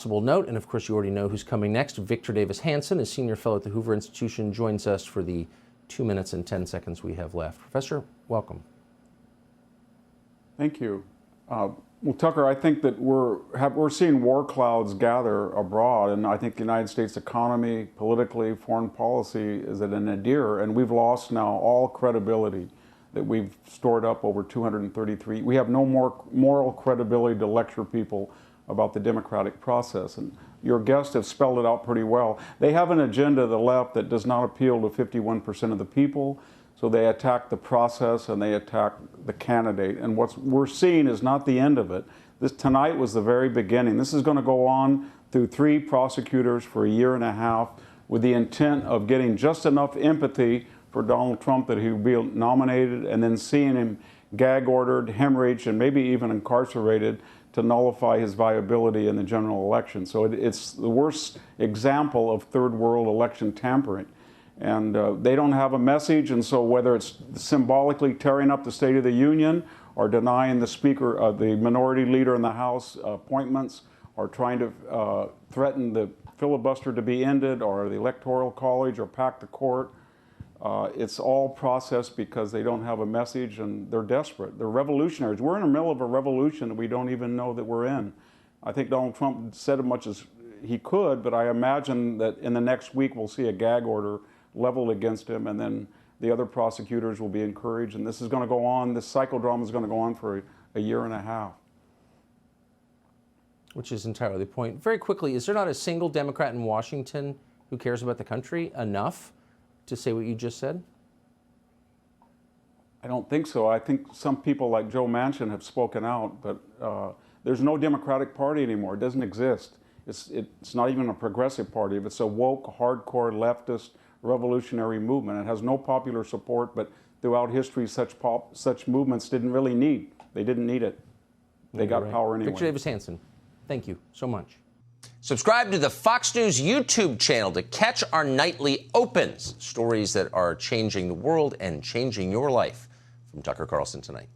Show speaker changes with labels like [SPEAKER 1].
[SPEAKER 1] Note, and of course you already know who's coming next. Victor Davis Hanson, a senior fellow at the Hoover Institution, joins us for the 2 minutes and 10 seconds we have left. Professor, welcome.
[SPEAKER 2] Thank you. Well, Tucker, I think that we're seeing war clouds gather abroad, and I think the United States economy, politically, foreign policy is at a nadir, and we've lost now all credibility that we've stored up over 233. We have no more moral credibility to lecture people about the democratic process, and your guests have spelled it out pretty well. They have an agenda, the left, that does not appeal to 51% of the people, so they attack the process and they attack the candidate. And what we're seeing is not the end of it. Tonight was the very beginning. This is going to go on through 3 prosecutors for a year and a half with the intent of getting just enough empathy for Donald Trump that he will be nominated, and then seeing him gag ordered, hemorrhaged, and maybe even incarcerated to nullify his viability in the general election. So it's the worst example of third world election tampering. And they don't have a message, and so whether it's symbolically tearing up the State of the Union or denying the Speaker, the Minority Leader in the House appointments, or trying to threaten the filibuster to be ended, or the Electoral College, or pack the court, it's all processed because they don't have a message and they're desperate. They're revolutionaries. We're in the middle of a revolution that we don't even know that we're in. I think Donald Trump said as much as he could, but I imagine that in the next week we'll see a gag order leveled against him, and then the other prosecutors will be encouraged, and this is going to go on, this psychodrama is going to go on for a year and a half.
[SPEAKER 1] Which is entirely the point. Very quickly, is there not a single Democrat in Washington who cares about the country enough to say what you just said?
[SPEAKER 2] I don't think so. I think some people like Joe Manchin have spoken out, but there's no Democratic Party anymore. It doesn't exist. It's not even a progressive party. It's a woke, hardcore, leftist, revolutionary movement. It has no popular support, but throughout history, such movements didn't really need. They didn't need it. They got power anyway.
[SPEAKER 1] Victor Davis Hanson, thank you so much.
[SPEAKER 3] Subscribe to the Fox News YouTube channel to catch our nightly opens, stories that are changing the world and changing your life. From Tucker Carlson Tonight.